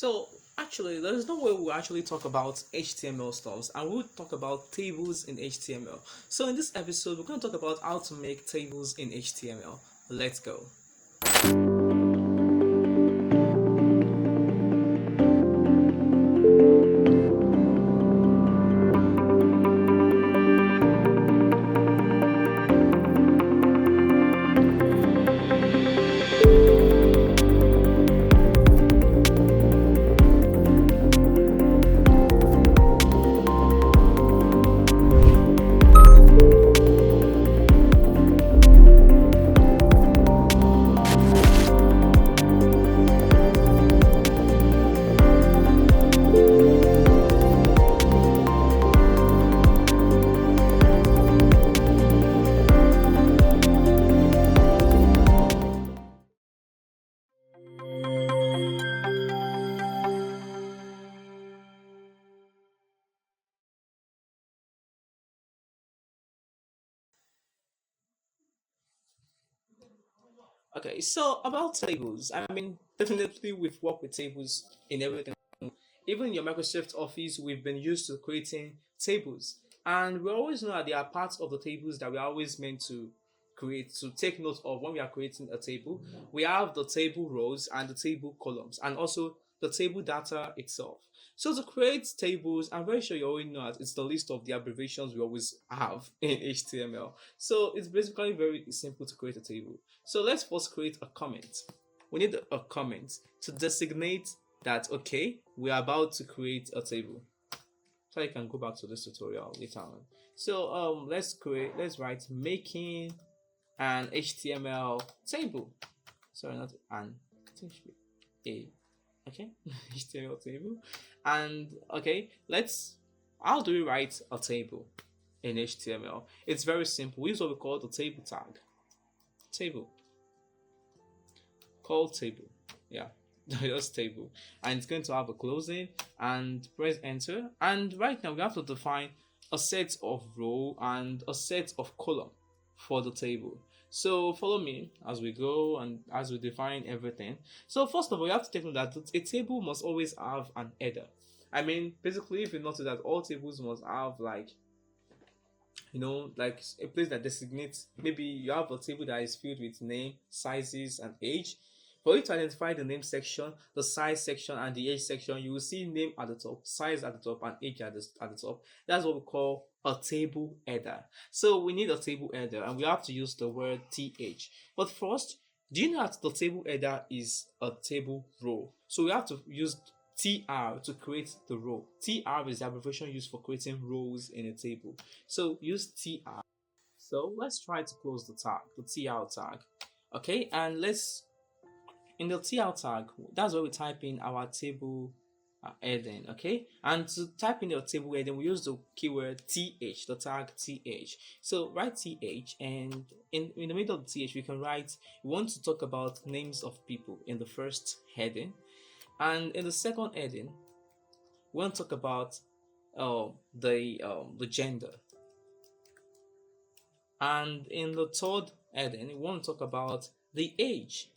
So actually, there is no way we'll actually talk about HTML stuffs, and we'll talk about tables in HTML. So in this episode, we're going to talk about how to make tables in HTML. Let's go. Okay, so about tables, I mean, definitely we've worked with tables in everything. Even in your Microsoft Office, we've been used to creating tables. And we always know that there are parts of the tables that we're always meant to create, to take note of when we are creating a table. We have the table rows and the table columns, and also the table data itself. So to create tables, I'm very sure you already know that it's the list of the abbreviations we always have in HTML. So it's basically very simple to create a table. So let's first create a comment. We need a comment to designate that okay, we are about to create a table. So you can go back to this tutorial later on. So let's write making an HTML table. Sorry, not an, a, okay, HTML table. And okay, let's, how do we write a table in HTML? It's very simple. We use what we call the table tag. Table, call table, yeah. Just table, and it's going to have a closing, and press enter. And right now we have to define a set of row and a set of column for the table. So follow me as we go and as we define everything. So first of all, you have to take note that a table must always have an header. I mean, basically, if you notice that all tables must have like, like a place that designates, maybe you have a table that is filled with name, sizes, and age. For you to identify the name section, the size section, and the age section, you will see name at the top, size at the top, and age at the top. That's what we call a table header. So we need a table header, and we have to use the word th. But first, do you know that the table header is a table row? So we have to use TR to create the row. TR is the abbreviation used for creating rows in a table. So use TR. So let's try to close the tag, the TR tag. Okay, and let's, in the TR tag, that's where we type in our table heading. Okay, and to type in your table heading, we use the keyword th, the tag th. So write th, and in the middle of the th, we can write, we want to talk about names of people in the first heading. And in the second heading, we want to talk about the gender. And in the third heading, we want to talk about the age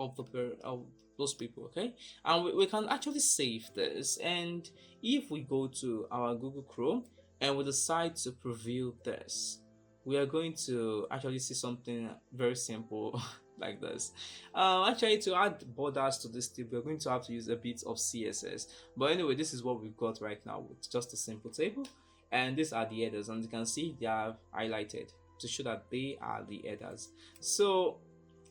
of of those people. Okay, and we can actually save this. And if we go to our Google Chrome and we decide to preview this, we are going to actually see something very simple like this. Actually, to add borders to this table, we're going to have to use a bit of CSS. But anyway, this is what we've got right now with just a simple table. And these are the headers, and you can see they are highlighted to show that they are the headers. So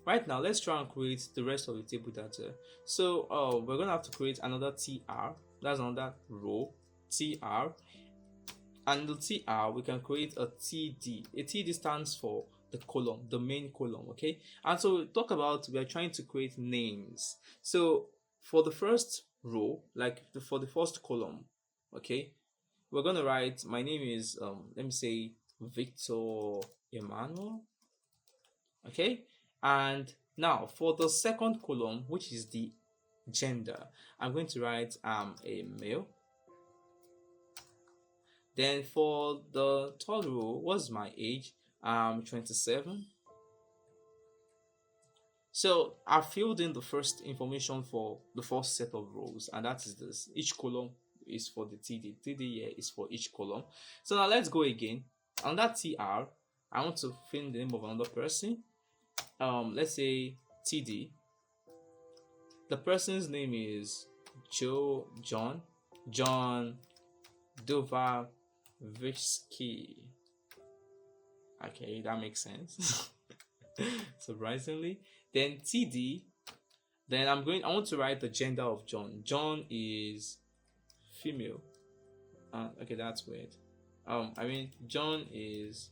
right now, let's try and create the rest of the table data. So we're going to have to create another TR. That's another row, TR. And the TR, we can create a TD. A TD stands for the column, the main column, okay? And so we talk about, we are trying to create names. So for the first row, for the first column, okay, we're going to write, my name is, let me say, Victor Emmanuel, okay? And now for the second column, which is the gender, I'm going to write a male. Then for the third row, what's my age? 27. So I filled in the first information for the first set of rows, and that is this. Each column is for the TD. TD here is for each column. So now let's go again. On that TR, I want to fill in the name of another person. Let's say TD. The person's name is John Dovavitsky. Okay, that makes sense. Surprisingly. Then TD. Then I want to write the gender of John. John is female. Okay, that's weird. John is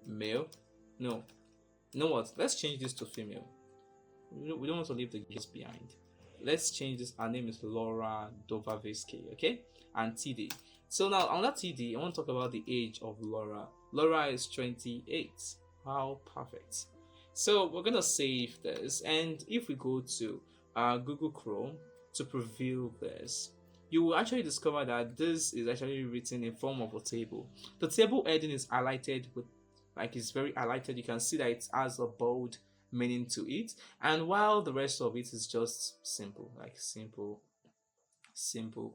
male. No, you know what? Let's change this to female. We don't want to leave the girls behind. Let's change this. Her name is Laura Dovavitsky, okay? And TD. So now on that TD, I want to talk about the age of Laura. Laura is 28. How perfect. So we're gonna save this, and if we go to Google Chrome to preview this, you will actually discover that this is actually written in form of a table. The table heading is highlighted with, like, it's very highlighted. You can see that it has a bold meaning to it, and while the rest of it is just simple, like simple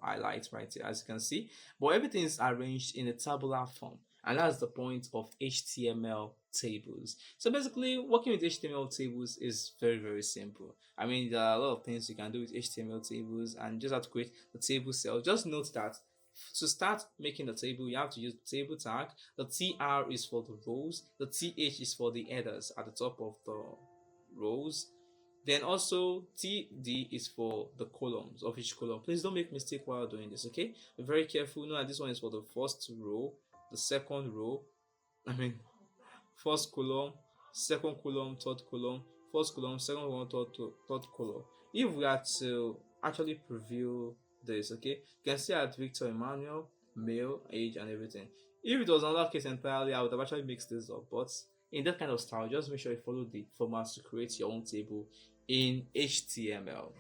highlights right here, as you can see. But everything is arranged in a tabular form, and that's the point of HTML tables. So basically, working with HTML tables is very, very simple. There are a lot of things you can do with HTML tables, and just have to create the table cell. Just note that to start making the table, you have to use the table tag. The TR is for the rows, the TH is for the headers at the top of the rows. Then also TD is for the columns of each column. Please don't make mistake while doing this, okay? Be very careful. Know that this one is for the first row, the second row, first column, second column, third column, first column, second column, third column. If we are to actually preview this, okay, you can see at Victor Emmanuel, male, age, and everything. If it was another case entirely, I would have actually mixed this up, but in that kind of style, just make sure you follow the formats to create your own table in HTML.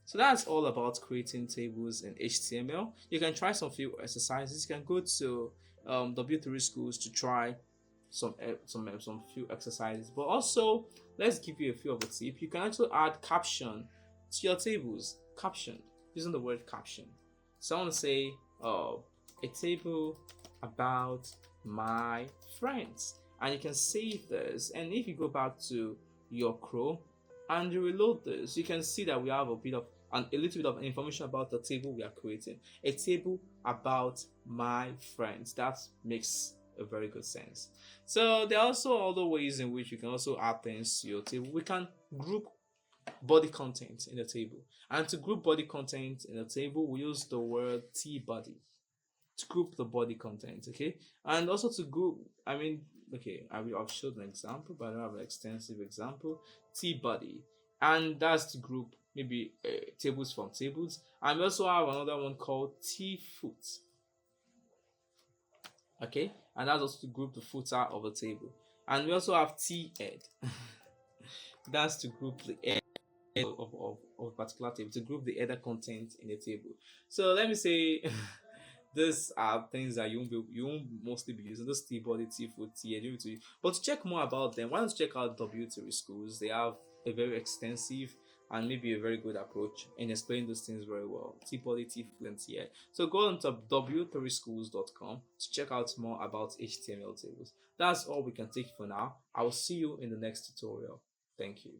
So that's all about creating tables in HTML. You can try some few exercises. You can go to W3 Schools to try some few exercises. But also, let's give you a few of the tips. You can actually add caption to your tables. Caption, using the word caption. So I want to say a table about my friends, and you can save this. And if you go back to your Chrome and you reload this, you can see that we have a little bit of information about the table we are creating. A table about my friends. That makes a very good sense. So there are also other ways in which you can also add things to your table. We can group body content in the table, and to group body content in the table, we use the word tbody to group the body content, okay? And also to group, okay, I've showed an example, but I don't have an extensive example. Tbody, and that's to group maybe tables from tables. And we also have another one called tfoot, okay, and that's also to group the footer of a table. And we also have thead, that's to group the head of a particular table, to group the header content in a table. So let me say these are things that you won't mostly be using. This T-body, T-foot, T-head, but to check more about them, why don't you check out W3 Schools? They have a very extensive and maybe a very good approach in explaining those things very well. T-body, T-foot, and T-head. So go on to w3schools.com to check out more about HTML tables. That's all we can take for now. I will see you in the next tutorial. Thank you.